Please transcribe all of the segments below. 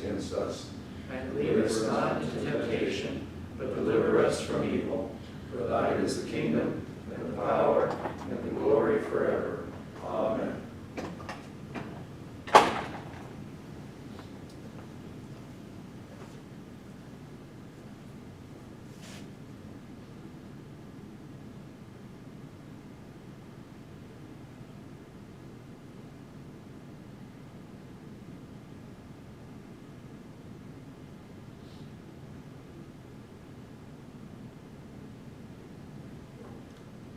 against us. And lead us not into temptation, but deliver us from evil. For thine is the kingdom, and the power, and the glory forever. Amen.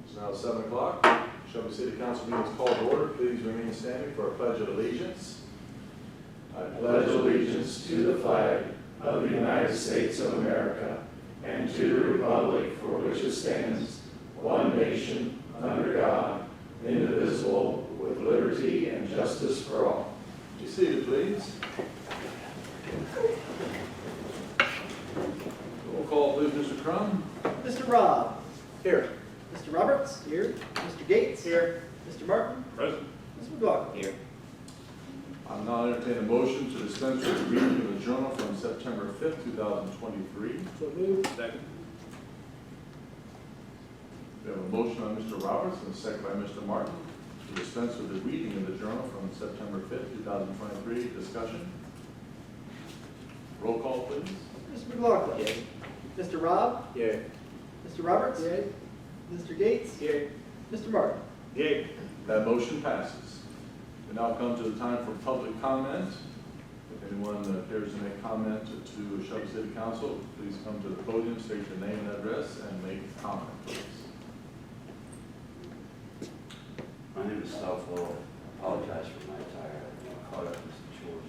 It's now 7 o'clock. Shelby City Council meeting is called to order. Please remain standing for a pledge of allegiance. I pledge allegiance to the flag of the United States of America and to the republic for which it stands, one nation, under God, indivisible, with liberty and justice for all. Be seated, please. Roll call, please, Mr. Crum. Mr. Robb. Here. Mr. Roberts. Here. Mr. Gates. Here. Mr. Martin. Present. Ms. McLaughlin. Here. I'm now entertaining a motion to dispense with the reading of the journal from September 5th, 2023. So moved. Second. We have a motion by Mr. Roberts and a second by Mr. Martin to dispense with the reading of the journal from September 5th, 2023. Discussion. Roll call, please. Ms. McLaughlin. Yea. Mr. Robb. Yay. Mr. Roberts. Yea. Mr. Gates. Yea. Mr. Martin. Yay. That motion passes. We now come to the time for public comment. If anyone cares to make comment to Shelby City Council, please come to the podium, state your name and address, and make a comment, please. My name is South Lowell. I apologize for my attire. I caught up with some chores.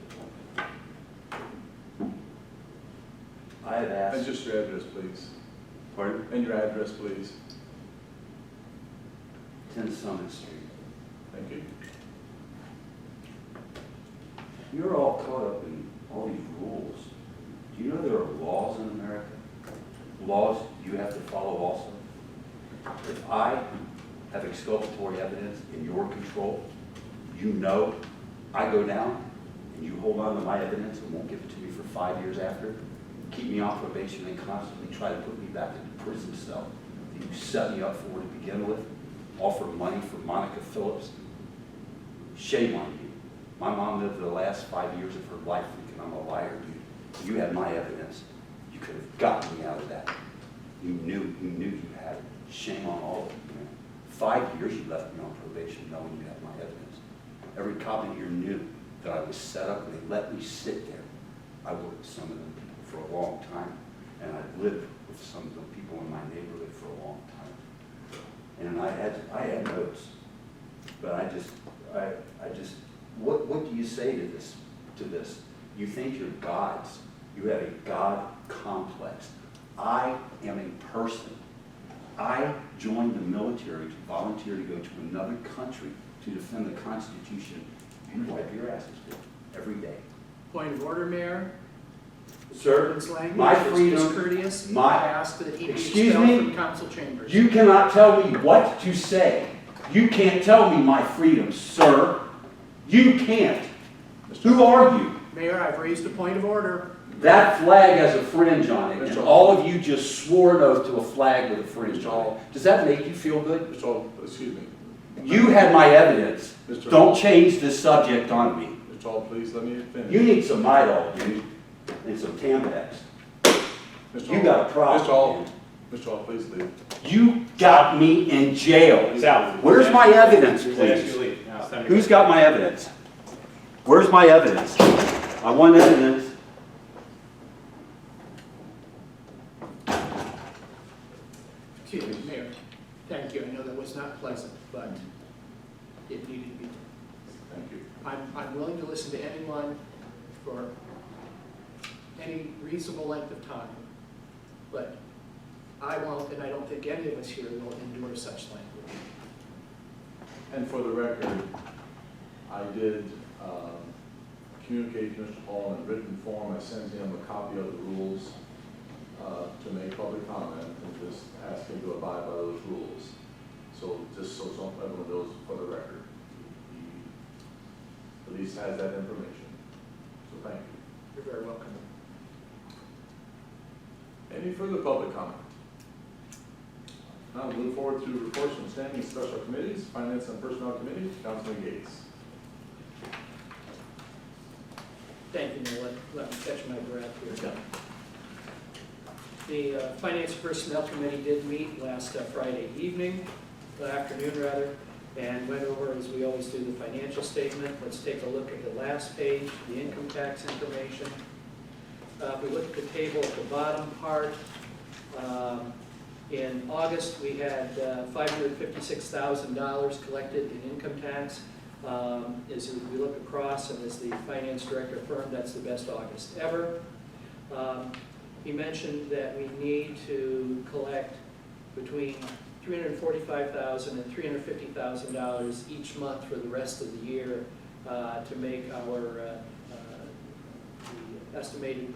I have asked. And just your address, please. Pardon? And your address, please. 10 Summit Street. Thank you. You're all caught up in all these rules. Do you know there are laws in America? Laws you have to follow also. If I have exculpatory evidence in your control, you know I go down and you hold on to my evidence and won't give it to me for 5 years after, keep me on probation and constantly try to put me back in the prison cell that you set me up for to begin with, offer money for Monica Phillips. Shame on you. My mom lived the last 5 years of her life thinking I'm a liar, dude. You had my evidence. You could have gotten me out of that. You knew you had it. Shame on all of you. 5 years you left me on probation knowing you had my evidence. Every cop in here knew that I was set up and they let me sit there. I worked with some of them for a long time, and I lived with some of the people in my neighborhood for a long time. And I had notes, but I just, what do you say to this? You think you're gods. You have a God complex. I am a person. I joined the military to volunteer to go to another country to defend the Constitution. You wipe your asses with every day. Point of order, Mayor. Sir, This language my is freedom, discourteous. my- I ask that he be Excuse expelled me? from council chambers. you cannot tell me what to say. You can't tell me my freedom, sir. You can't. Who are you? Mayor, I've raised a point of order. That flag has a fringe on it, and all of you just swore an oath to a flag with a fringe on it. Does that make you feel good? Mr. Hall, excuse me. You had my evidence. Mr. Don't change this subject on me. Mr. Hall, please let me finish. You need some Midol, dude, and some Tampax. Mr. You Hall, got a problem. Mr. Hall, man. Mr. Hall, please leave. You got me in jail. South. Where's my evidence, Please ask you please? to leave. Now it's time to Who's go. got my evidence? Where's my evidence? I want evidence. Excuse me, Mayor. Thank you. I know that was not pleasant, but it needed to be done. Thank you. I'm willing to listen to anyone for any reasonable length of time, but I won't, and I don't think any of us here will endure such language. And for the record, I did communicate to Mr. Hall in written form. I sent him a copy of the rules to make public comment and just ask him to abide by those rules. So just so everyone knows for the record, he at least has that information. So thank you. very welcome. Any further public comment? Now we'll move forward to reports from standing special committees, Finance and Personnel Committee, Councilman Gates. Thank you, Neil. Let me catch my breath here. The Finance and Personnel Committee did meet last Friday afternoon rather, and went over, as we always do, the financial statement. Let's take a look at the last page, the income tax information. If we look at the table at the bottom part, in August, we had $556,000 collected in income tax. As we look across, and as the finance director affirmed, that's the best August ever. He mentioned that we need to collect between $345,000 and $350,000 each month for the rest of the year to make our the estimated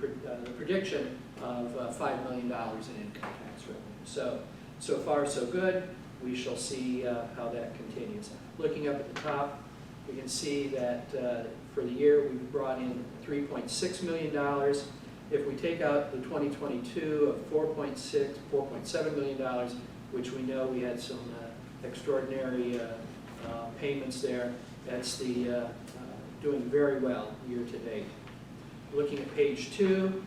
prediction of $5 million in income tax revenue. So far so good. We shall see how that continues. Looking up at the top, we can see that for the year we've brought in $3.6 million. If we take out the 2022 of $4.7 million, which we know we had some extraordinary payments there, that's the doing very well year to date. Looking at page 2,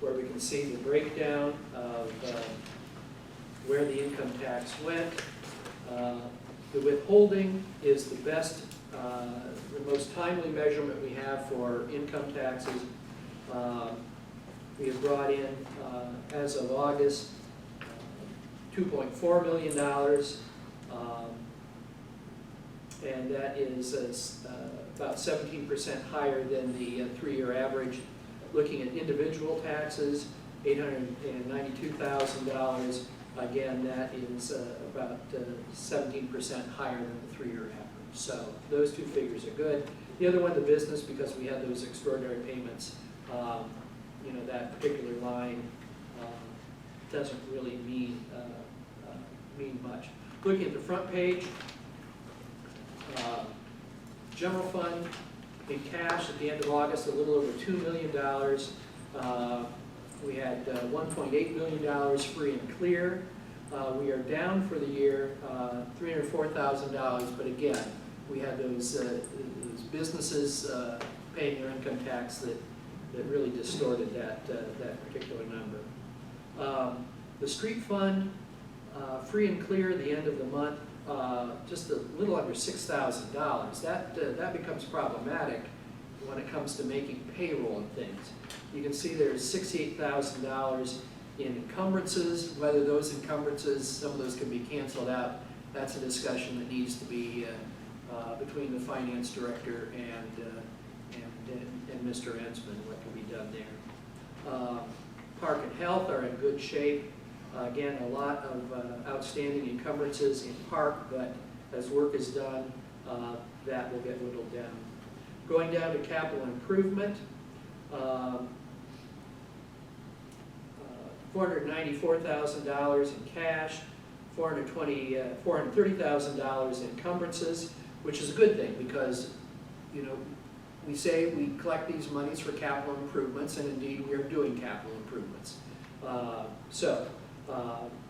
where we can see the breakdown of where the income tax went. The withholding is the best, the most timely measurement we have for income taxes. We have brought in, as of August, $2.4 million, and that is about 17% higher than the 3-year average. Looking at individual taxes, $892,000. Again, that is about 17% higher than the 3-year average. So those two figures are good. The other one, the business, because we had those extraordinary payments, you know, that particular line doesn't really mean much. Looking at the front page, general fund in cash at the end of August, a little over $2 million. We had $1.8 million free and clear. We are down for the year $304,000, but again, we had those businesses paying their income tax that really distorted that particular number. The street fund, free and clear at the end of the month, just a little under $6,000. That becomes problematic when it comes to making payroll and things. You can see there's $68,000 in encumbrances. Whether those encumbrances, some of those can be canceled out, that's a discussion that needs to be between the finance director and Mr. Ensman, what can be done there. Park and health are in good shape. Again, a lot of outstanding encumbrances in park, but as work is done, that will get whittled down. Going down to capital improvement, $494,000 in cash, $430,000 in encumbrances, which is a good thing because, you know, we say we collect these monies for capital improvements, and indeed we are doing capital improvements.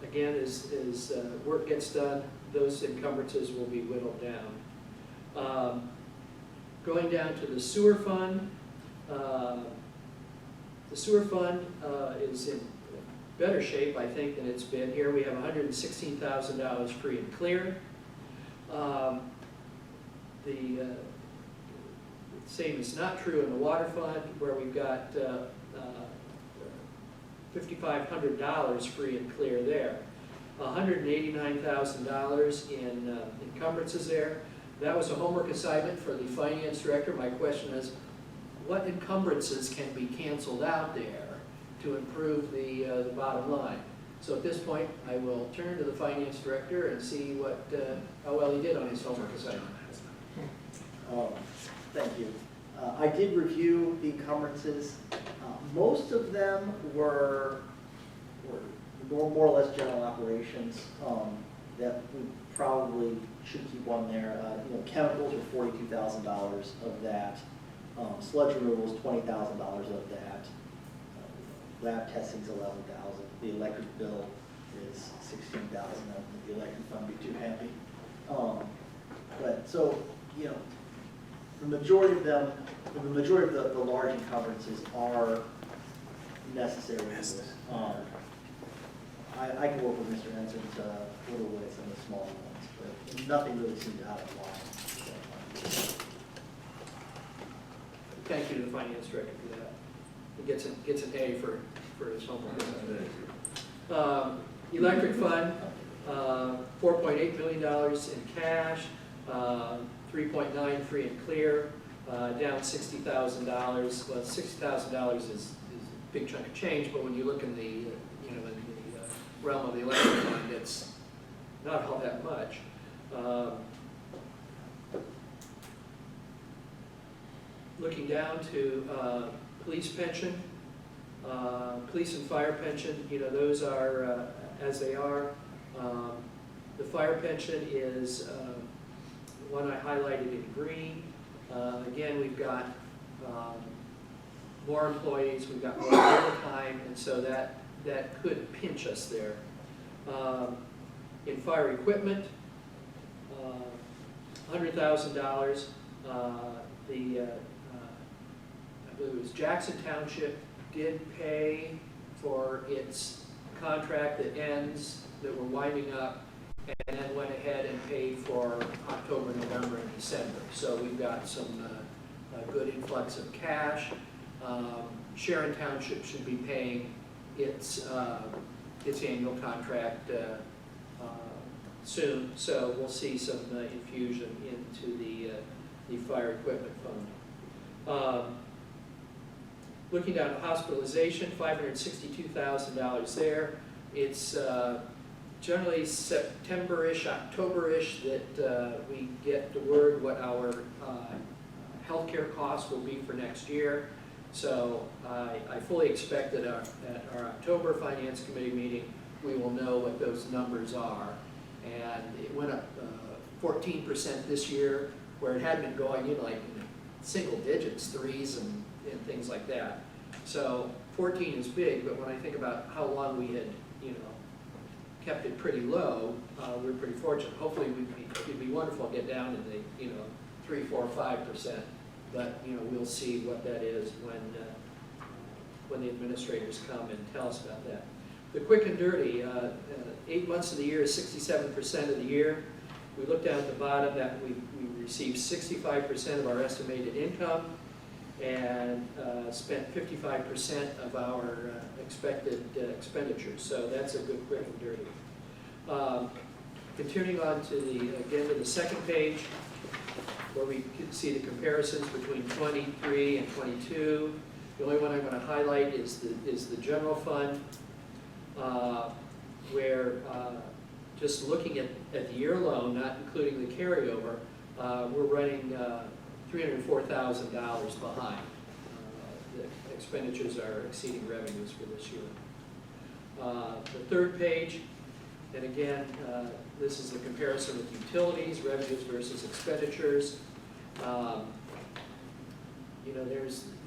Again, as work gets done, those encumbrances will be whittled down. Going down to the sewer fund, is in better shape, I think, than it's been. Here we have $116,000 free and clear. The same is not true in the water fund, where we've got $5,500 free and clear there. $189,000 in encumbrances there. That was a homework assignment for the finance director. My question is, what encumbrances can be canceled out there to improve the bottom line? So at this point, I will turn to the finance director and see how well he did on his homework assignment. Thank you. I did review the encumbrances. Most of them were more or less general operations that we probably should keep on there. You know, chemicals are $42,000 of that. Sludge removal is $20,000 of that. Lab testing's $11,000. The electric bill is $16,000. I don't think the electric fund would be too happy. But so, you know, the majority of them, the majority of the large encumbrances are necessary. I can work with Mr. Henson to whittle away some of the small ones, but nothing really seems out of line. Thank you to the finance director for that. He gets an A for his homework. Electric fund, $4.8 million in cash, 3.9 free and clear, down $60,000. Well, $60,000 is a big chunk of change, but when you look in the realm of the electric fund, it's not all that much. Looking down to police pension, police and fire pension, you know, those are as they are. The fire pension is one I highlighted in green. Again, we've got more employees, we've got more overtime, and so that could pinch us there. In fire equipment, $100,000. I believe it was Jackson Township did pay for its contract that ends, that we're winding up, and then went ahead and paid for October, November, and December. So we've got some good influx of cash. Sharon Township should be paying its annual contract soon, so we'll see some infusion into the fire equipment fund. Looking down at hospitalization, $562,000 there. It's generally September-ish, October-ish that we get the word what our healthcare costs will be for next year. So I fully expect that at our October Finance Committee meeting, we will know what those numbers are. And it went up 14% this year, where it had been going in like single digits, threes and things like that. So 14 is big, but when I think about how long we had, kept it pretty low, we're pretty fortunate. Hopefully it'd be wonderful to get down in the, 3, 4, 5%. But, we'll see what that is when the administrators come and tell us about that. The quick and dirty, 8 months of the year is 67% of the year. We look down at the bottom that we receive 65% of our estimated income and spent 55% of our expected expenditures. So that's a good quick and dirty. Continuing on to the second page, where we can see the comparisons between 23 and 22. The only one I want to highlight is the general fund, where just looking at the year alone, not including the carryover, we're running $304,000 behind. The expenditures are exceeding revenues for this year. The third page, and again, this is the comparison with utilities, revenues versus expenditures.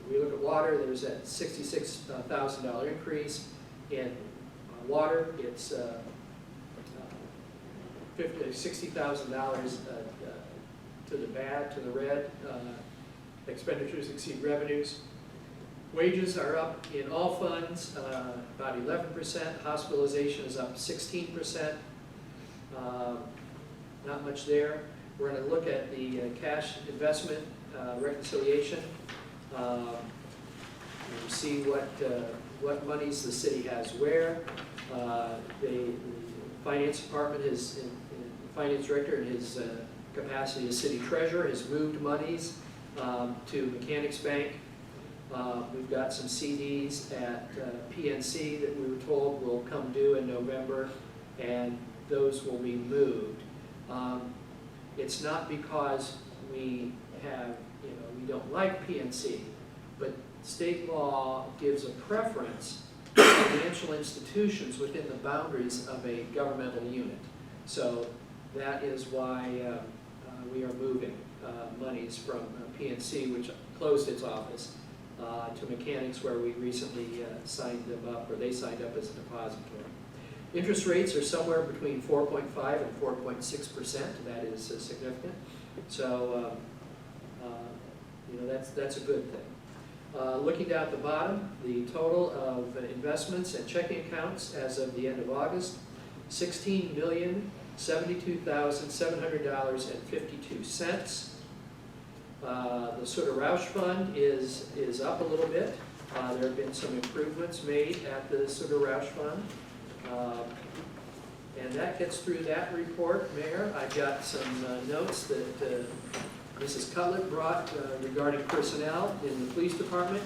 We look at water, there's that $66,000 increase. In water, it's $60,000 to the red. Expenditures exceed revenues. Wages are up in all funds, about 11%. Hospitalization is up 16%. Not much there. We're going to look at the cash investment reconciliation. You see what monies the city has where. The finance department the finance director in his capacity as city treasurer has moved monies to Mechanics Bank. We've got some CDs at PNC that we were told will come due in November, and those will be moved. It's not because we have, we don't like PNC, but state law gives a preference to financial institutions within the boundaries of a governmental unit. So that is why we are moving monies from PNC, which closed its office to Mechanics, where we recently signed them up, or they signed up as a depository. Interest rates are somewhere between 4.5 and 4.6%. That is significant. So, that's a good thing. Looking down at the bottom, the total of investments and checking accounts as of the end of August, $16,072,700.52. The Sutter Roush Fund is up a little bit. There have been some improvements made at the Sutter Roush Fund. And that gets through that report, Mayor. I've got some notes that Mrs. Cutler brought regarding personnel in the police department.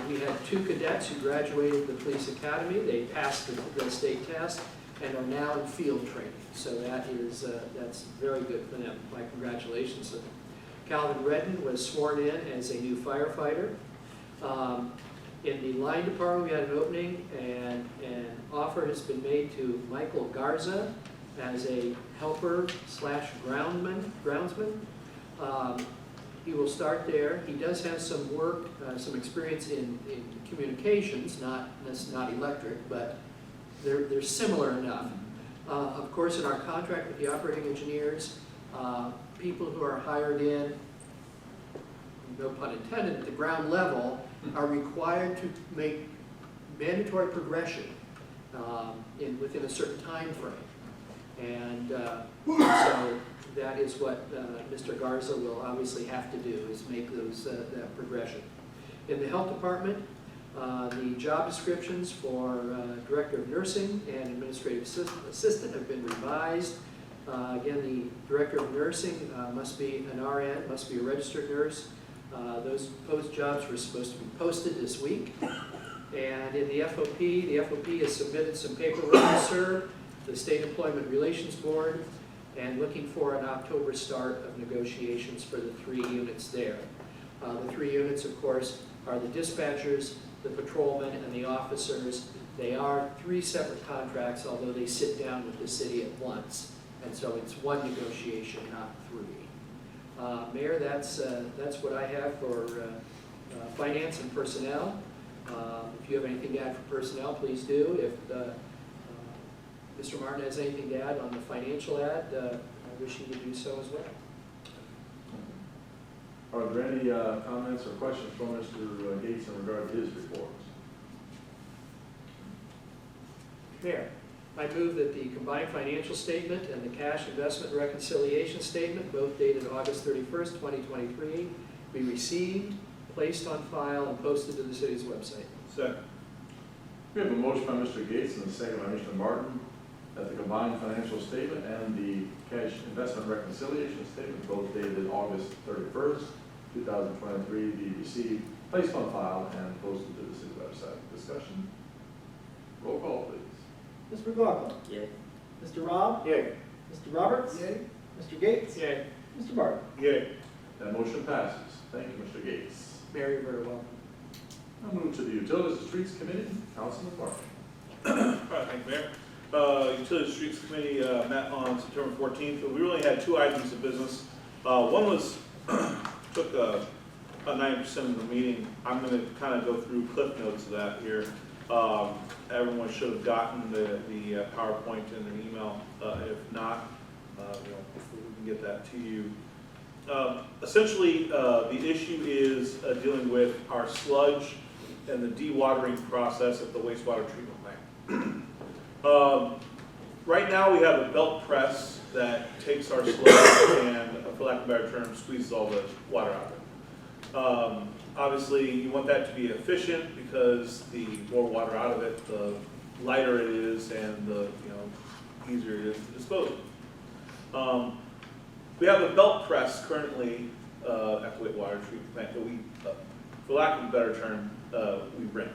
We had 2 cadets who graduated the police academy. They passed the state test and are now in field training. So that's very good for them. My congratulations to them. Calvin Redden was sworn in as a new firefighter. In the line department, we had an opening, and an offer has been made to Michael Garza as a helper / groundsman. He will start there. He does have some work, some experience in communications, not electric, but they're similar enough. Of course, in our contract with the operating engineers, people who are hired in, no pun intended, at the ground level, are required to make mandatory progression within a certain time frame. And so that is what Mr. Garza will obviously have to do, is make that progression. In the health department, the job descriptions for Director of Nursing and Administrative Assistant have been revised. Again, the Director of Nursing must be an RN, must be a registered nurse. Those post jobs were supposed to be posted this week. And in the FOP has submitted some paperwork to serve the State Employment Relations Board, and looking for an October start of negotiations for the 3 units there. The 3 units, of course, are the dispatchers, the patrolmen, and the officers. They are 3 separate contracts, although they sit down with the city at once. And so it's 1 negotiation, not 3. Mayor, that's what I have for finance and personnel. If you have anything to add for personnel, please do. If Mr. Martin has anything to add on the financial ad, I wish he would do so as well. Are there any comments or questions from Mr. Gates in regard to his reports? Mayor, I move that the combined financial statement and the cash investment reconciliation statement, both dated August 31st, 2023, be received, placed on file, and posted to the city's website. Second. We have a motion by Mr. Gates and a second by Mr. Martin that the combined financial statement and the cash investment reconciliation statement, both dated August 31st, 2023, be received, placed on file, and posted to the city website. Discussion? Roll call, please. Mr. McLaughlin. Yay. Mr. Rob. Yay. Mr. Roberts. Yay. Mr. Gates. Yay. Mr. Martin. Yay. That motion passes. Thank you, Mr. Gates. Mayor, you're very welcome. I'll move to the Utilities and Streets Committee. Councilman Martin. All right, thank you, Mayor. Utilities Streets Committee met on September 14th, but we really had 2 items of business. One was, took about 90% of the meeting. I'm going to kind of go through cliff notes of that here. Everyone should have gotten the PowerPoint in their email. If not, we can get that to you. Essentially, the issue is dealing with our sludge and the dewatering process at the wastewater treatment plant. Right now, we have a belt press that takes our sludge and, for lack of a better term, squeezes all the water out of it. Obviously, you want that to be efficient because the more water out of it, the lighter it is and the easier it is to dispose of. We have a belt press currently at the wastewater treatment plant that we, for lack of a better term, we rent.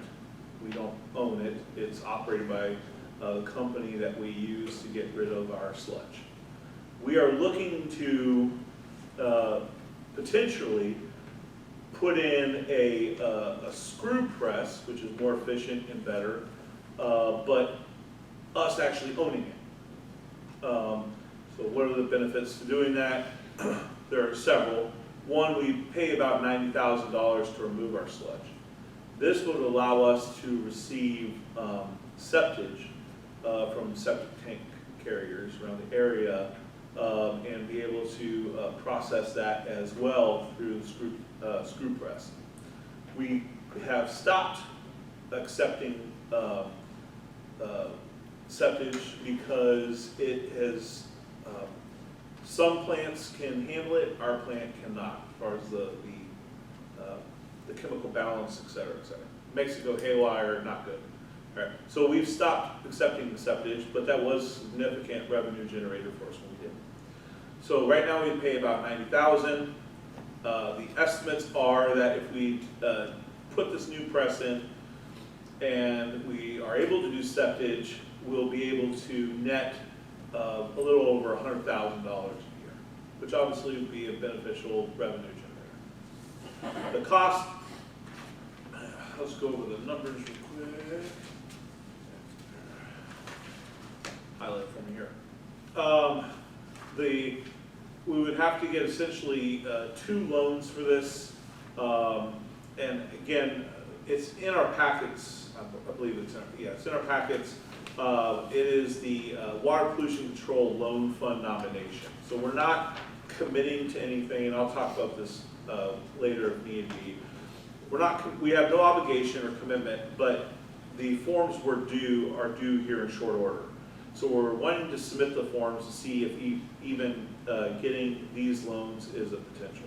We don't own it. It's operated by the company that we use to get rid of our sludge. We are looking to potentially put in a screw press, which is more efficient and better, but us actually owning it. So what are the benefits to doing that? There are several. One, we pay about $90,000 to remove our sludge. This would allow us to receive septage from septic tank carriers around the area and be able to process that as well through the screw press. We have stopped accepting septage because it has, some plants can handle it, our plant cannot, as far as the chemical balance, et cetera, et cetera. Makes it go haywire, not good. All right. So we've stopped accepting the septage, but that was a significant revenue generator for us when we did. So right now we pay about $90,000. The estimates are that if we put this new press in and we are able to do septage, we'll be able to net a little over $100,000 a year, which obviously would be a beneficial revenue generator. The cost, let's go over the numbers real quick. Highlight from here. We would have to get essentially 2 loans for this. And again, it's in our packets. I believe it's in our packets. It is the Water Pollution Control Loan Fund nomination. So we're not committing to anything, and I'll talk about this later if need be. We have no obligation or commitment, but the forms are due here in short order. So we're wanting to submit the forms to see if even getting these loans is a potential.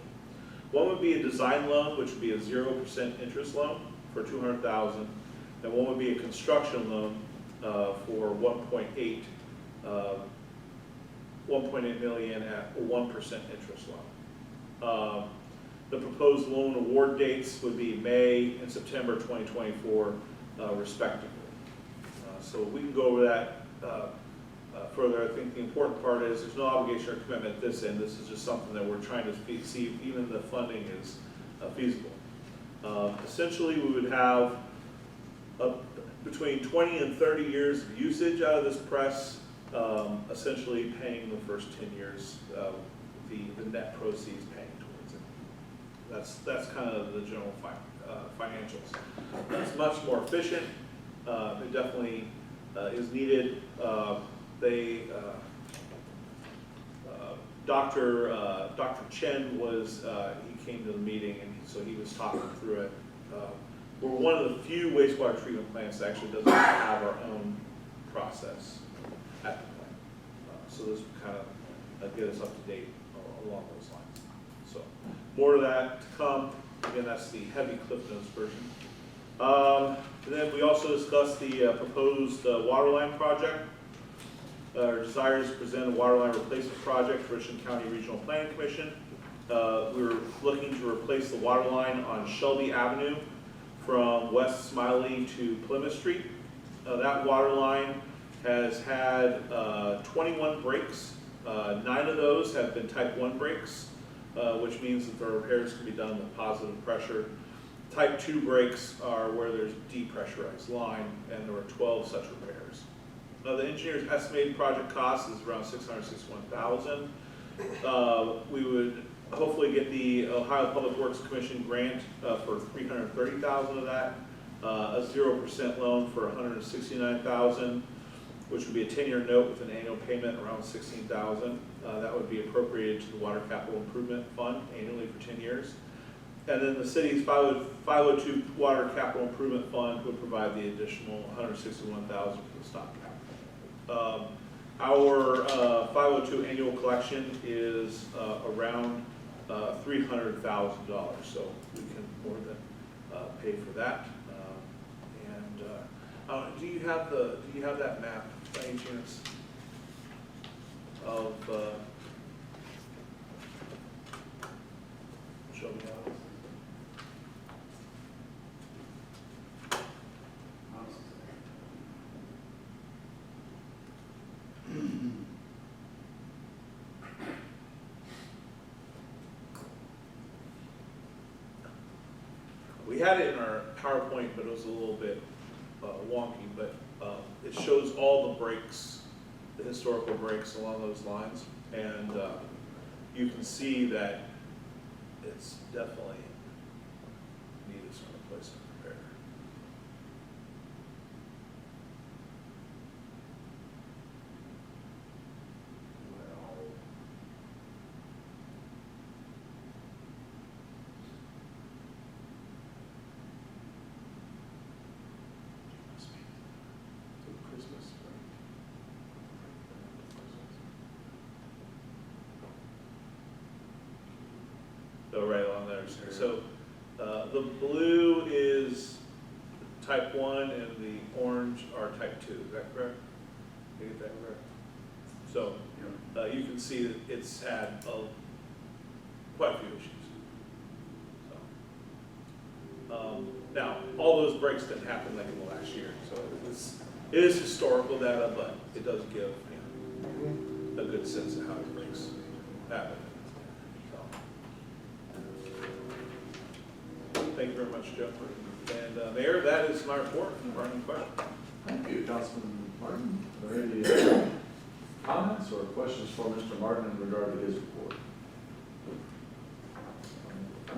One would be a design loan, which would be a 0% interest loan for $200,000, and one would be a construction loan for 1.8 million at a 1% interest loan. The proposed loan award dates would be May and September 2024, respectively. So we can go over that further. I think the important part is there's no obligation or commitment at this end. This is just something that we're trying to see if even the funding is feasible. Essentially, we would have between 20 and 30 years of usage out of this press, essentially paying the first 10 years, the net proceeds paying towards it. That's kind of the general financials. It's much more efficient. It definitely is needed. Dr. Chen he came to the meeting, and so he was talking through it. We're one of the few wastewater treatment plants that actually doesn't have our own process at the plant. So this would kind of get us up to date along those lines. So more of that to come. Again, that's the heavy Cliff Notes version. And then we also discussed the proposed water line project. Our desire is to present a water line replacement project for Richland County Regional Planning Commission. We're looking to replace the water line on Shelby Avenue from West Smiley to Plymouth Street. That water line has had 21 breaks. 9 of those have been type 1 breaks, which means that the repairs can be done with positive pressure. Type 2 breaks are where there's depressurized line, and there were 12 such repairs. The engineer's estimated project cost is around $661,000. We would hopefully get the Ohio Public Works Commission grant for $330,000 of that, a 0% loan for $169,000, which would be a 10-year note with an annual payment around $16,000. That would be appropriated to the Water Capital Improvement Fund annually for 10 years. And then the city's 502 Water Capital Improvement Fund would provide the additional $161,000 for the stopgap. Our 502 annual collection is around $300,000, so we can more than pay for that. Do you have that map by any chance of Shelby House? We had it in our PowerPoint, but it was a little bit wonky, but it shows all the breaks, the historical breaks along those lines, and you can see that it's definitely needed some replacement repair. Christmas, So right along there. So the blue is type 1 and the orange are type 2. Is that correct? Did I get that correct? So you can see that it's had quite a few issues. So, now, all those breaks didn't happen like in the last year. So it is historical data, but it does give a good sense of how the breaks happen. Thank you very much, Jeff. And Mayor, that is my report. Are there any questions? Thank you, Councilman Martin. Are there any comments or questions for Mr. Martin in regard to his report?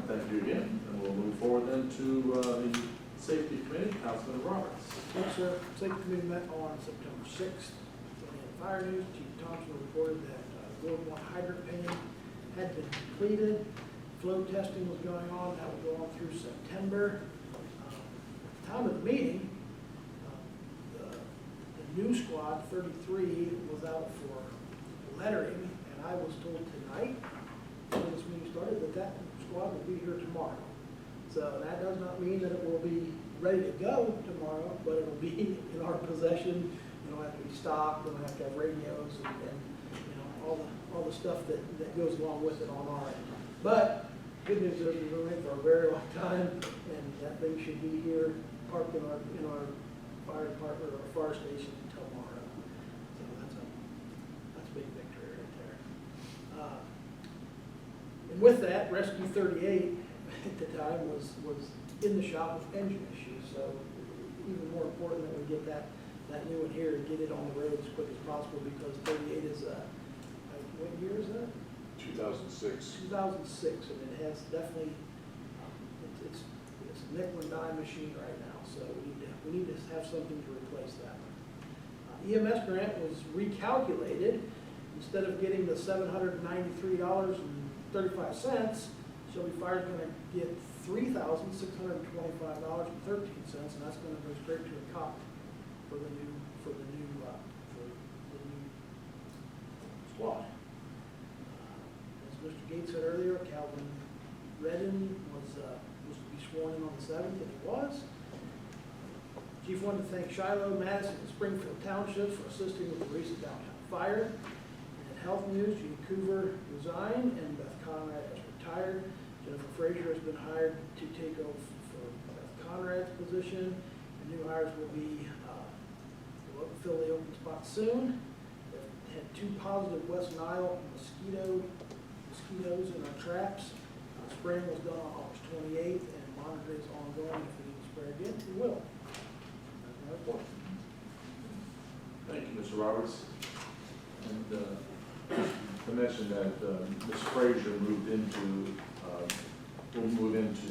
Thank you again, and we'll move forward then to the Safety Committee. Councilman Roberts. Yes, sir. Safety Committee met on September 6th. In fire news, Chief Thompson reported that Ward 1 hydrant painting had been completed. Flow testing was going on. That would go on through September. Time of the meeting, the new squad, 33, was out for lettering, and I was told tonight, when this meeting started, that squad will be here tomorrow. So that does not mean that it will be ready to go tomorrow, but it will be in our possession. You don't have to be stocked, you don't have to have radios and you know, all the stuff that goes along with it on our end. But good news is we've been waiting for a very long time, and that thing should be here, parked in our fire department or our fire station tomorrow. So that's a big victory right there. And with that, Rescue 38 at the time was in the shop with engine issues. So even more important that we get that new one here and get it on the road as quick as possible, because 38 is what year is that? 2006. 2006, and it has definitely, it's a nickel and dime machine right now, so we need to have something to replace that. EMS grant was recalculated. Instead of getting the $793.35, Shelby Fire is going to get $3,625.13, and that's going to go straight to the cop for the new squad. As Mr. Gates said earlier, Calvin Redden was supposed to be sworn in on the 7th, and he was. Chief wanted to thank Shiloh, Madison, and Springfield Townships for assisting with the recent downtown fire. And in health news, Gene Coover resigned and Beth Conrad has retired. Jennifer Frazier has been hired to take over for Beth Conrad's position. And new hires will be will fill the open spot soon. They've had 2 positive West Nile mosquitoes in our traps. Spraying was done on August 28th, and monitoring is ongoing. If we need to spray again, we will. That's my report. Thank you, Mr. Roberts. And to mention that Ms. Frazier will move into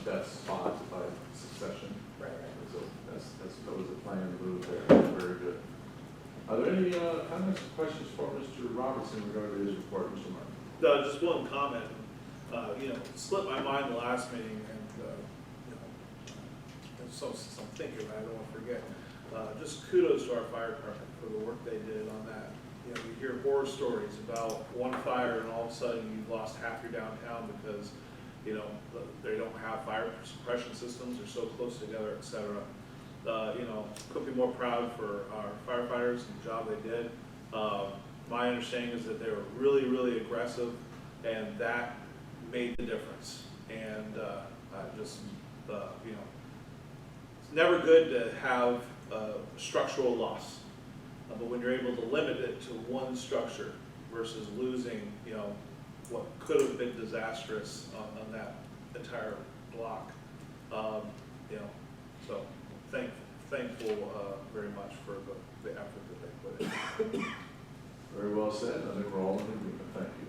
Beth's spot by succession. Right. So that was the plan to move there. Very good. Are there any comments or questions for Mr. Roberts in regard to his report, Mr. Martin? Just one comment. It slipped my mind the last meeting, and so since I'm thinking about it, I don't want to forget. Just kudos to our fire department for the work they did on that. You hear horror stories about one fire, and all of a sudden you've lost half your downtown because they don't have fire suppression systems. They're so close together, et cetera. Couldn't be more proud for our firefighters and the job they did. My understanding is that they were really, really aggressive, and that made the difference. And it's never good to have structural loss, but when you're able to limit it to one structure versus losing, what could have been disastrous on that entire block, so thankful very much for the effort that they put in. Very well said. I think we're all in agreement. Thank you.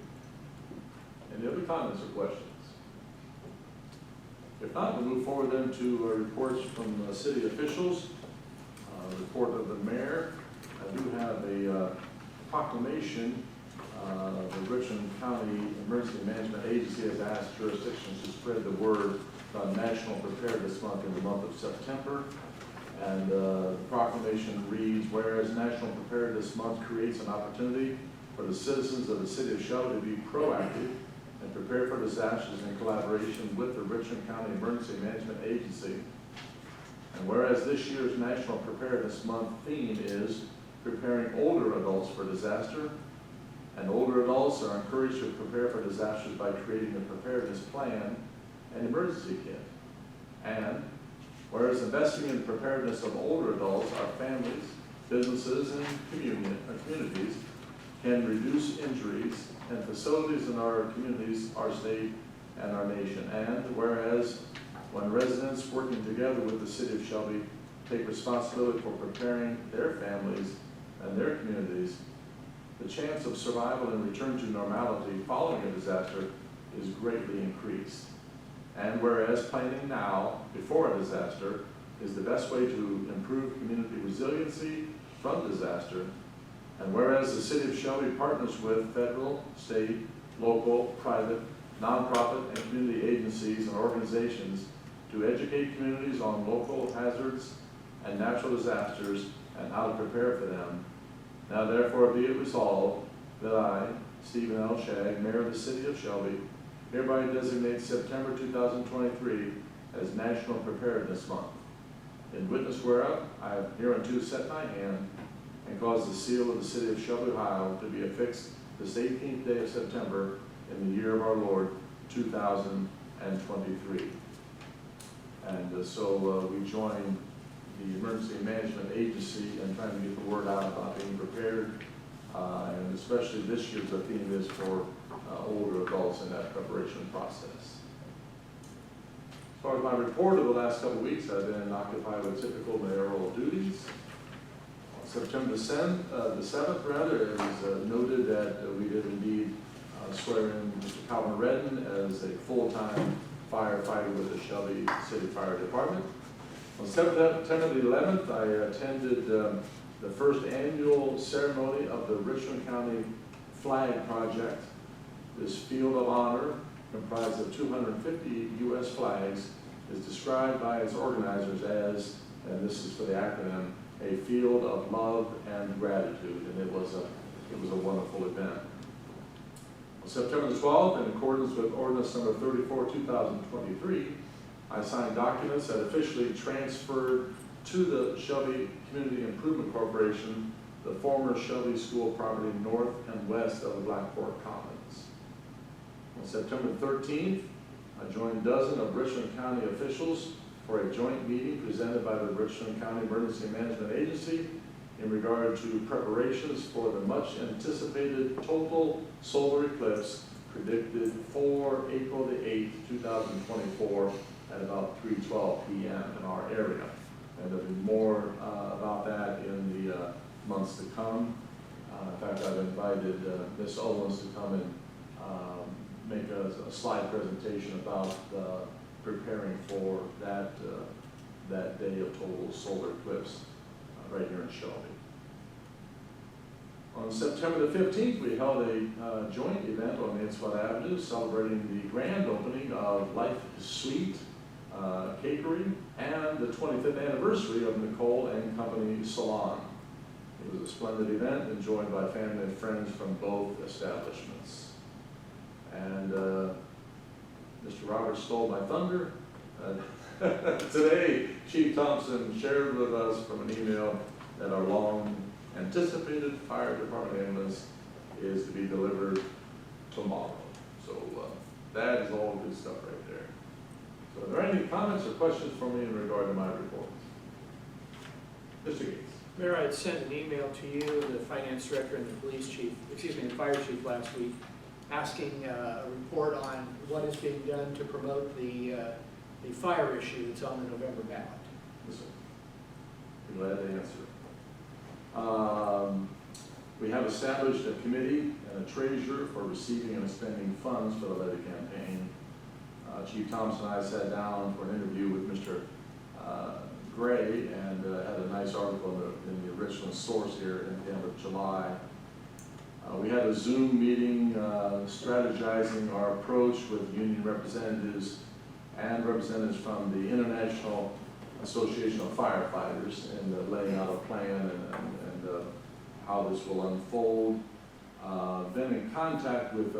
Any other comments or questions? If not, we'll move forward then to reports from city officials. Report of the mayor. I do have a proclamation. The Richland County Emergency Management Agency has asked jurisdictions to spread the word about National Preparedness Month in the month of September. And the proclamation reads, whereas National Preparedness Month creates an opportunity for the citizens of the city of Shelby to be proactive and prepare for disasters in collaboration with the Richland County Emergency Management Agency. And whereas this year's National Preparedness Month theme is preparing older adults for disaster, and older adults are encouraged to prepare for disasters by creating a preparedness plan and emergency kit. And whereas investing in preparedness of older adults, our families, businesses, and communities can reduce injuries, and facilities in our communities, our state, and our nation. And whereas when residents working together with the city of Shelby take responsibility for preparing their families and their communities, the chance of survival and return to normality following a disaster is greatly increased. And whereas planning now, before a disaster, is the best way to improve community resiliency from disaster, and whereas the city of Shelby partners with federal, state, local, private, nonprofit, and community agencies and organizations to educate communities on local hazards and natural disasters and how to prepare for them, now therefore be it resolved that I, Stephen L. Shagg, Mayor of the City of Shelby, hereby designate September 2023 as National Preparedness Month. In witness whereof, I have hereunto set my hand and caused the seal of the City of Shelby, Ohio, to be affixed this 18th day of September in the year of our Lord, 2023. And so we join the Emergency Management Agency in trying to get the word out about being prepared, and especially this year the theme is for older adults in that preparation process. As far as my report of the last couple of weeks, I've been occupied with typical mayoral duties. On September the 7th, it was noted that we did indeed swear in Mr. Calvin Redden as a full-time firefighter with the Shelby City Fire Department. On September the 11th, I attended the first annual ceremony of the Richland County Flag Project. This field of honor, comprised of 250 U.S. flags, is described by its organizers as, and this is for the acronym, a field of love and gratitude, and it was a wonderful event. On September the 12th, in accordance with ordinance number 34, 2023, I signed documents that officially transferred to the Shelby Community Improvement Corporation the former Shelby School property north and west of the Black Fork Commons. On September 13th, I joined a dozen of Richland County officials for a joint meeting presented by the Richland County Emergency Management Agency in regard to preparations for the much anticipated total solar eclipse predicted for April the 8th, 2024 at about 3:12 p.m. in our area. And there'll be more about that in the months to come. In fact, I've invited Ms. Owens to come and make a slide presentation about preparing for that day of total solar eclipse right here in Shelby. On September the 15th, we held a joint event on Mansfield Avenue celebrating the grand opening of Life is Sweet Catering and the 25th anniversary of Nicole and Company Salon. It was a splendid event enjoyed by family and friends from both establishments. And Mr. Roberts stole my thunder. Today, Chief Thompson shared with us from an email that our long-anticipated fire department ambulance is to be delivered tomorrow. So that is all good stuff right there. So are there any comments or questions for me in regard to my report? Mr. Gates. Mayor, I had sent an email to you, the finance director, and the police chief, the fire chief last week, asking a report on what is being done to promote the fire issue that's on the November ballot. Yes, sir. Be glad to answer. We have established a committee and a treasurer for receiving and spending funds for the levy campaign. Chief Thompson and I sat down for an interview with Mr. Gray and had a nice article in the original source here at the end of July. We had a Zoom meeting strategizing our approach with union representatives and representatives from the International Association of Firefighters and laying out a plan and how this will unfold. Been in contact with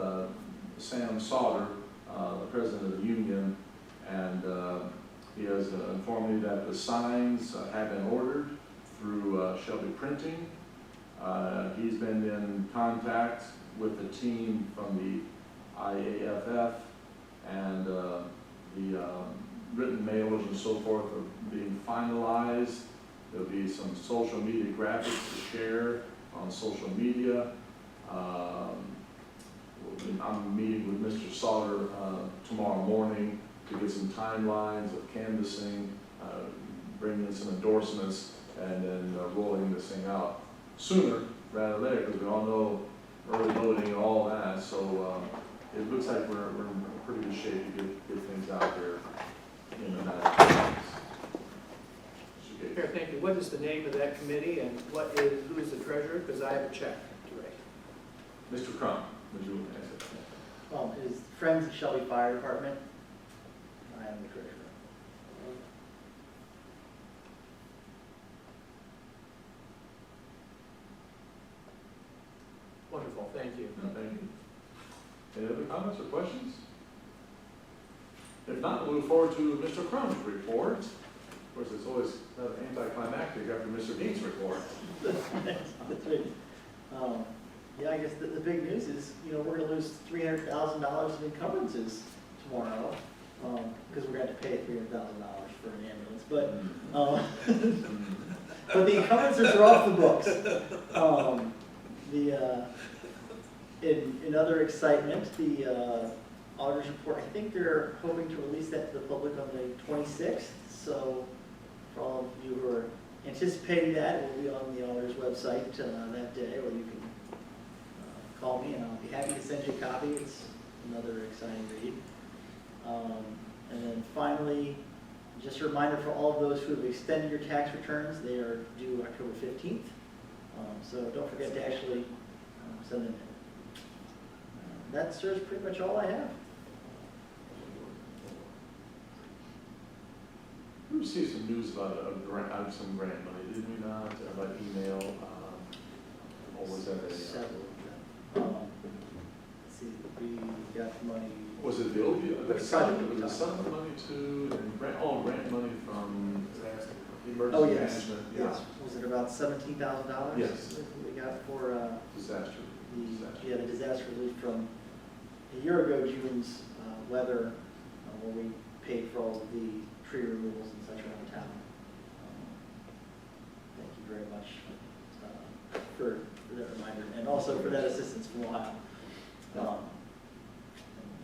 Sam Sauter, the president of the union, and he has informed me that the signs have been ordered through Shelby Printing. He's been in contact with the team from the IAFF, and the written mailers and so forth are being finalized. There'll be some social media graphics to share on social media. I'm meeting with Mr. Sauter tomorrow morning to get some timelines of canvassing, bringing in some endorsements, and then rolling this thing out sooner rather than later, because we all know early voting and all that. So it looks like we're in pretty good shape to get things out there in the next Mayor, thank you. What is the name of that committee and who is the treasurer? Because I have a check to write. Mr. Crum, would you answer? It is Friends of Shelby Fire Department. I am the treasurer. Wonderful, thank you. No, thank you. Any other comments or questions? If not, we'll move forward to Mr. Crum's report. Of course, it's always anticlimactic after Mr. Dean's report. That's right. Yeah, I guess the big news is, we're going to lose $300,000 in encumbrances tomorrow, because we're going to have to pay $300,000 for an ambulance. But the encumbrances are off the books. In other excitement, the auditor's report, I think they're hoping to release that to the public on the 26th. So for all of you who are anticipating that, it will be on the auditor's website that day, or you can call me and I'll be happy to send you a copy. It's another exciting read. And then finally, just a reminder for all of those who have extended your tax returns, they are due October 15th. So don't forget to actually send them in. That serves pretty much all I have. We received some news about some grant money, didn't we not? About email, or was that Several of them. Let's see, we got money. was it the opioid? The settlement money too, and grant money from emergency management. Yes. Was it about $17,000? Yes. We got for Disaster. the disaster relief from a year ago, June's weather, where we paid for all of the tree removals and such around town. Thank you very much for that reminder, and also for that assistance from Ohio.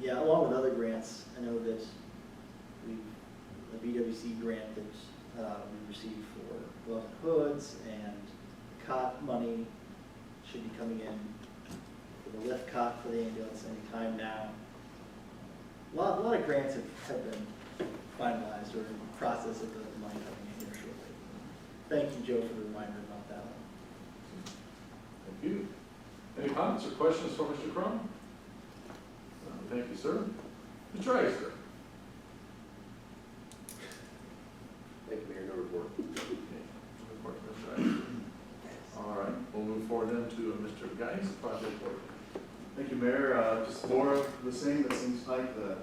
Yeah, along with other grants, I know that the BWC grant that we received for gloves and hoods, and the cot money should be coming in for the lift cot for the ambulance anytime now. A lot of grants have been finalized or in the process of the money coming in here shortly. Thank you, Joe, for the reminder about that one. Thank you. Any comments or questions for Mr. Crum? Thank you, sir. Mr. Ister. Thank you, Mayor, no report. Report from Mr. Ister. All right, we'll move forward then to Mr. Geis, project work. Thank you, Mayor. Just more of the same. It seems like the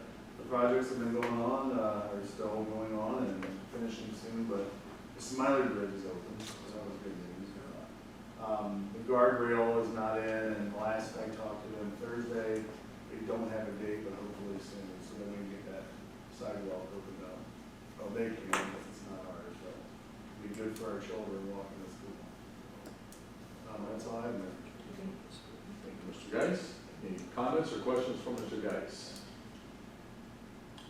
projects that have been going on are still going on and finishing soon, but the Smiley Bridge is open, so that was good news. The guardrail is not in, and last I talked to them Thursday, we don't have a date, but hopefully soon, so then we can get that sidewalk opened up. Oh, they can, because it's not ours, but it'll be good for our children walking to school. That's all I have, Mayor. Thank you, Mr. Geis. Any comments or questions from Mr. Geis?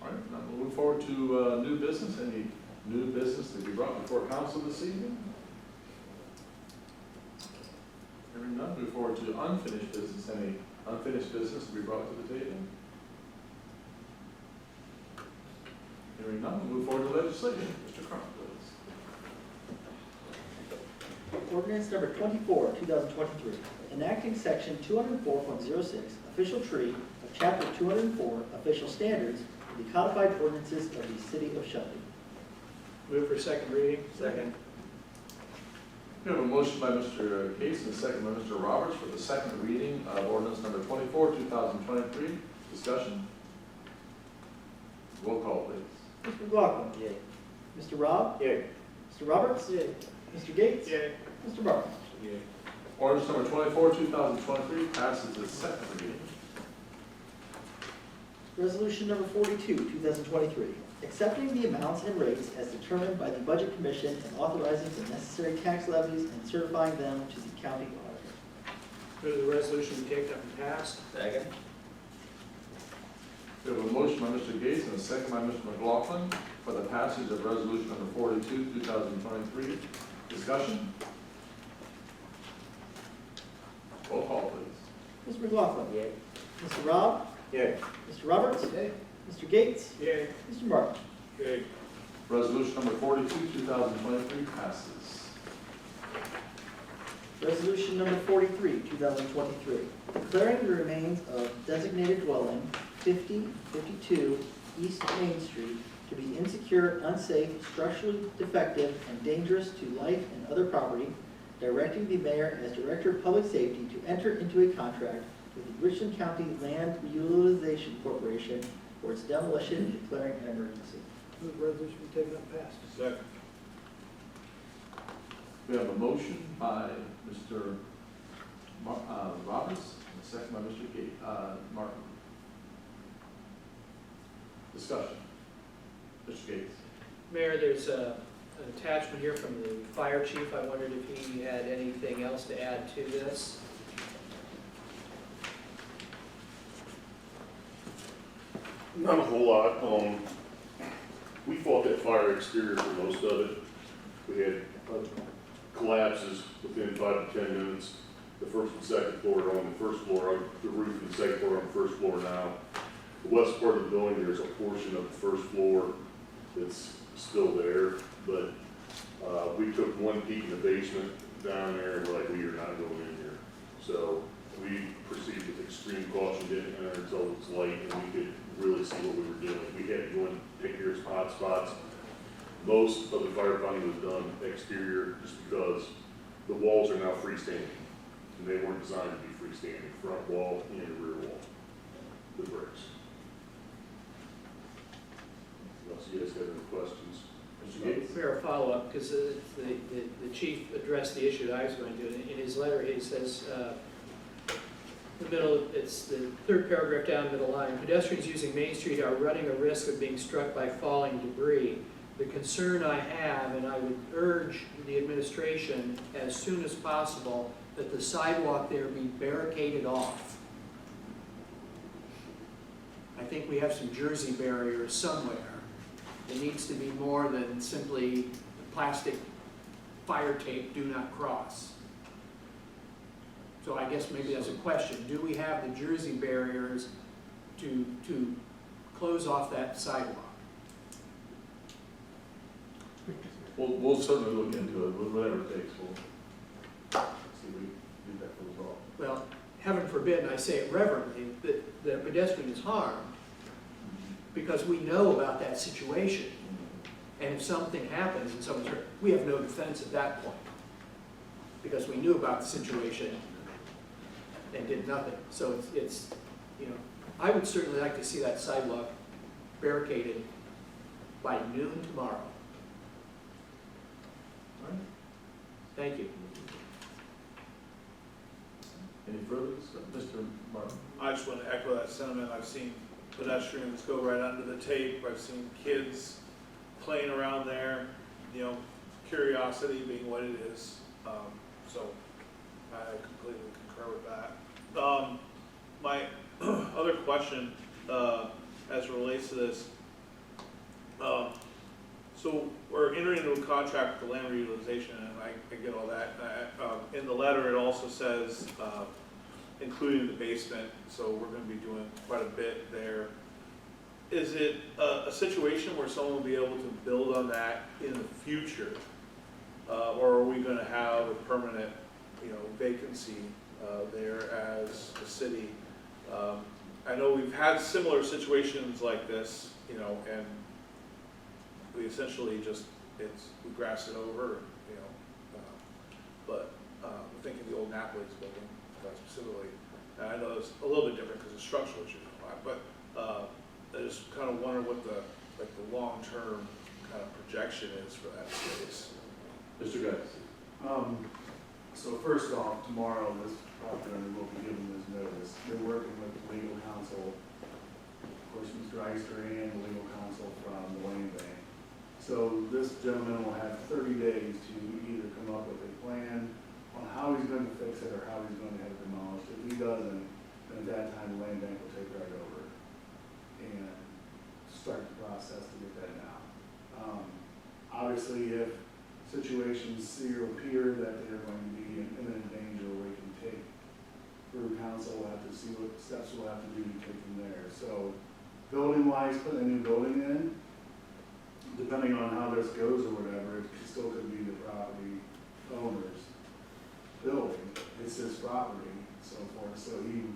All right, now we'll move forward to new business. Any new business to be brought before council this evening? Hearing none, move forward to unfinished business. Any unfinished business to be brought to the table? Hearing none, we'll move forward to legislation. Mr. Crum, please. Ordinance number 24, 2023, enacting section 204.06, official tree of chapter 204, official standards of the codified ordinances of the city of Shelby. Move for second reading. Second. We have a motion by Mr. Case and a second by Mr. Roberts for the second reading of ordinance number 24, 2023. Discussion? Roll call, please. Mr. McLaughlin. Yay. Mr. Rob. Yay. Mr. Roberts. Yay. Mr. Gates. Yay. Mr. Barton. Ordinance number 24, 2023 passes its second reading. Resolution number 42, 2023, accepting the amounts and rates as determined by the Budget Commission and authorizing the necessary tax levies and certifying them to the county auditor. Move the resolution be taken up and passed. Second. We have a motion by Mr. Gates and a second by Mr. McLaughlin for the passage of resolution number 42, 2023. Discussion? Roll call, please. Mr. McLaughlin. Yay. Mr. Rob. Yay. Mr. Roberts. Yay. Mr. Gates. Yay. Mr. Martin. Okay, Resolution number 42, 2023 passes. Resolution number 43, 2023, declaring the remains of designated dwelling 5052 East Main Street to be insecure, unsafe, structurally defective, and dangerous to life and other property, directing the mayor as Director of Public Safety to enter into a contract with the Richland County Land Utilization Corporation for its demolition and declaring an emergency. Move the resolution be taken up and passed. second. We have a motion by Mr. Roberts and a second by Mr. Martin. Discussion. Mr. Gates. Mayor, there's an attachment here from the fire chief. I wondered if he had anything else to add to this. Not a whole lot. We fought that fire exterior for most of it. We had collapses within 5 to 10 minutes. The first and second floor are on the first floor, on the roof, and the second floor on the first floor now. The west part of the building, there's a portion of the first floor that's still there, but we took one peek in the basement down there, and we're like, we are not going in here. So we proceeded with extreme caution, didn't enter until it was light, and we could really see what we were doing. We had to go and pick your hot spots. Most of the firefighting was done exterior just because the walls are now freestanding, and they weren't designed to be freestanding, front wall and rear wall, the bricks. Unless you guys have any questions. Mr. Gates. Fair follow-up, because the chief addressed the issue that I was going to. In his letter, he says, the middle, it's the third paragraph down, middle line, pedestrians using Main Street are running a risk of being struck by falling debris. The concern I have, and I would urge the administration as soon as possible, that the sidewalk there be barricaded off. I think we have some Jersey barriers somewhere. It needs to be more than simply plastic fire tape, do not cross. So I guess maybe that's a question. Do we have the Jersey barriers to close off that sidewalk? We'll certainly look into it, whatever it takes. We'll see if we do that for the law. Well, heaven forbid, and I say it reverently, that the pedestrian is harmed, because we know about that situation. And if something happens and someone's hurt, we have no defense at that point, because we knew about the situation and did nothing. So it's you know, I would certainly like to see that sidewalk barricaded by noon tomorrow. All right. Thank you. Any further discussion? Mr. Martin. I just want to echo that sentiment. I've seen pedestrians go right under the tape. I've seen kids playing around there, you know, curiosity being what it is. So I completely concur with that. My other question, as it relates to this, so we're entering into a contract with the land reutilization, and I get all that. In the letter, it also says, including the basement, so we're going to be doing quite a bit there. is it a situation where someone will be able to build on that in the future? Or are we gonna have a permanent, vacancy there as a city? I know we've had similar situations like this, and we essentially just, we grass it over, but I'm thinking the old Napoli's building specifically. And I know it's a little bit different because of structural issues, but I just kind of wonder what the long-term kind of projection is for that space. Mr. Geis? So first off, tomorrow, this property owner will be giving this notice. They're working with the legal counsel, of course, Mr. Eister and the legal counsel from the land bank. So this gentleman will have 30 days to either come up with a plan on how he's going to fix it or how he's going to have it demolished. If he doesn't, then at that time, the land bank will take right over and start the process to get that down. Obviously, if situations see or appear that they're going to be in imminent danger, we can take, through council, we'll have to see what steps we'll have to do to take from there. So building-wise, putting a new building in, depending on how this goes or whatever, it still could be the property owner's building. It's his property, so forth. So he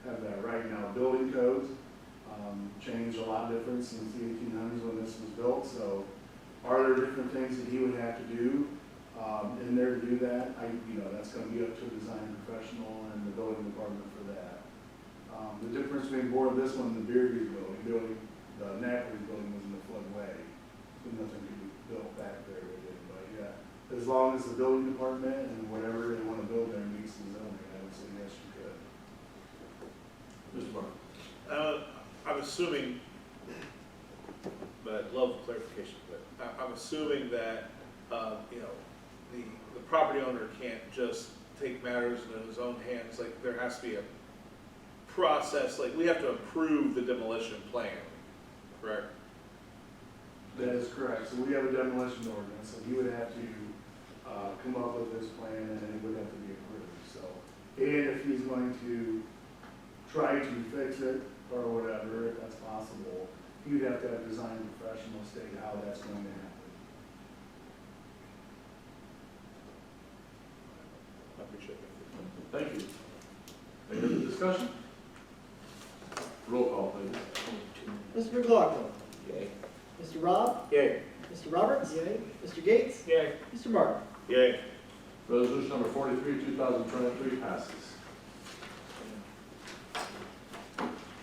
have that right now. Building codes changed a lot different since the 1800s when this was built. So are there different things that he would have to do in there to do that? That's going to be up to a design professional and the building department for that. The difference between this one and the Beardy's building, the Napoli's building was in the floodway. So nothing could be built back there with it. But yeah, as long as the building department and whatever they want to build there meets the zoning, I would say yes, you could. Mr. Martin? I'm assuming, but I'd love clarification, but I'm assuming that, the property owner can't just take matters into his own hands. Like, there has to be a process, like, we have to approve the demolition plan, correct? That is correct. So we have a demolition ordinance, so he would have to come up with this plan and it would have to be approved. So, and if he's going to try to fix it or whatever, if that's possible, you'd have to have design professionals state how that's going to happen. I appreciate that. Thank you. Any other discussion? Roll call, please. Mr. McLaughlin. Yay. Mr. Rob. Yay. Mr. Roberts. Yay. Mr. Gates. Yay. Mr. Martin. Yay. Resolution number 43, 2023 passes.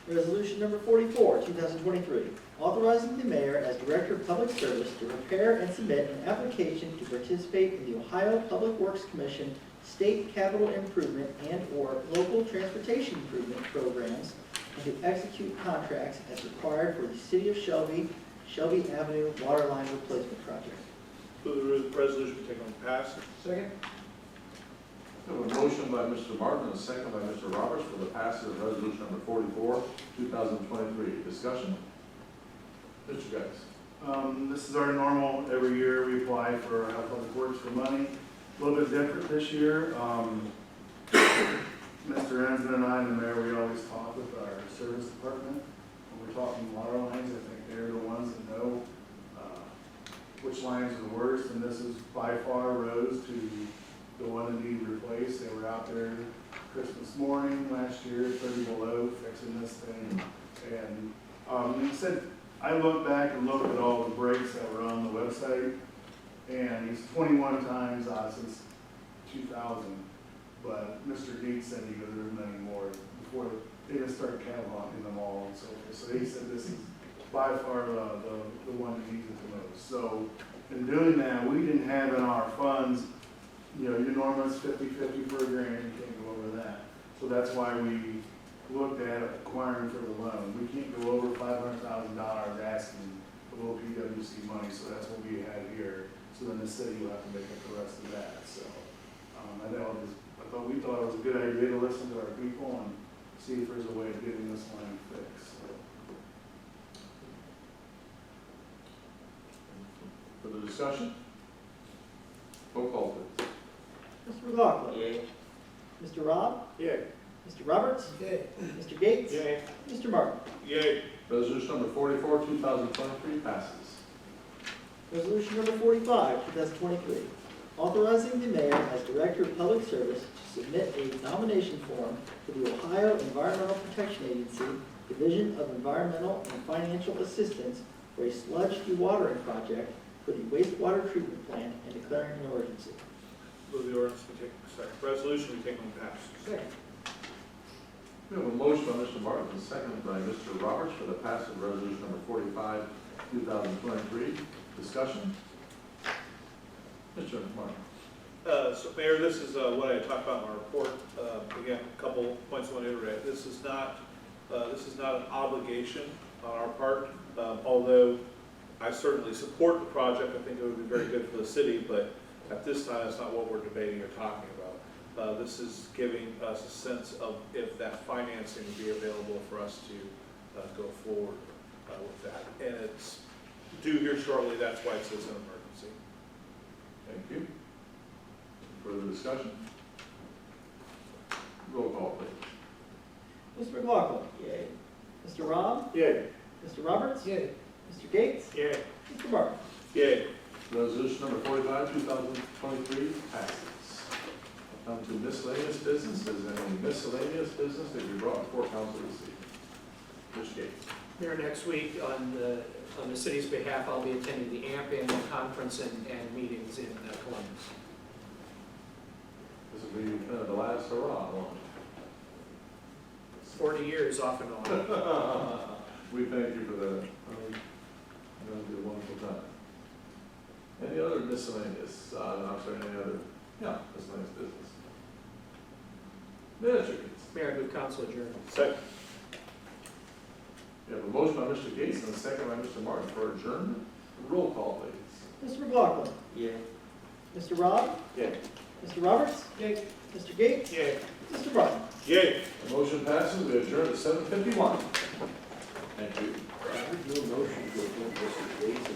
Resolution number 44, 2023, authorizing the mayor as Director of Public Service to prepare and submit an application to participate in the Ohio Public Works Commission State Capital Improvement and/or Local Transportation Improvement Programs and to execute contracts as required for the City of Shelby, Shelby Avenue Water Line Replacement Project. Move the resolution be taken on pass. Second? We have a motion by Mr. Martin and a second by Mr. Roberts for the passage of resolution number 44, 2023. Discussion? Mr. Geis? This is our normal, every year we apply for Ohio Public Works for money. A little bit different this year. Mr. Ensman and I and the mayor, we always talk with our service department. When we're talking water lines, I think they're the ones that know which lines are the worst, and this is by far rose to the one that needed replaced. They were out there Christmas morning last year, 30 below, fixing this thing. And he said, I looked back and looked at all the breaks that were on the website, and he's 21 times since 2000. But Mr. Gates said he goes, there's many more before they even started cataloging them all and so forth. So he said this is by far the one that needs it the most. So in doing that, we didn't have in our funds, your normal is 50-50 per grant, you can't go over that. So that's why we looked at acquiring for the loan. We can't go over $500,000 asking the little PWC money, so that's what we had here. So then the city will have to make up the rest of that. So we thought it was a good idea to listen to our people and see if there's a way of getting this line fixed. So. Further discussion? Roll call, please. Mr. McLaughlin. Yay. Mr. Rob. Yay. Mr. Roberts? Yay. Mr. Gates? Yay. Mr. Martin? Yay. Resolution number 44, 2023 passes. Resolution number 45, 2023, authorizing the mayor as Director of Public Service to submit a nomination form to the Ohio Environmental Protection Agency, Division of Environmental and Financial Assistance for a sludge dewatering project for the wastewater treatment plant and declaring an emergency. Move the ordinance be taken, sorry, resolution be taken on passage. Second. We have a motion by Mr. Martin and seconded by Mr. Roberts for the passage of resolution number 45, 2023. Discussion? Mr. Martin. So Mayor, this is what I talked about in my report. Again, a couple points I want to iterate. This is not an obligation on our part, although I certainly support the project. I think it would be very good for the city, but at this time, that's not what we're debating or talking about. This is giving us a sense of if that financing would be available for us to go forward with that. And it's due here shortly, that's why it says an emergency. Thank you. Further discussion? Roll call, please. Mr. McLaughlin? Yay. Mr. Rob? Yay. Mr. Roberts? Yay. Mr. Gates? Yay. Mr. Martin? Yay. Resolution number 45, 2023 passes. Come to miscellaneous business. Is there any miscellaneous business that you brought before council this evening? Mr. Gates. Mayor, next week, on the city's behalf, I'll be attending the AMP annual conference and meetings in Columbus. This will be kind of the last hurrah, won't 40 years off and on. it? We thank you for that. It'll be a wonderful time. Any other miscellaneous, any other, miscellaneous business? Minister Gates. Mayor, I move council adjourned. Second. We have a motion by Mr. Gates and a second by Mr. Martin for adjournment. Roll call, please. Mr. McLaughlin? Yeah. Mr. Rob? Yay. Mr. Roberts? Yay. Mr. Gates? Yay. Mr. Martin? Yay. The motion passes. We adjourn at 7:51. Thank you. I heard no motion to appoint Mr. Gates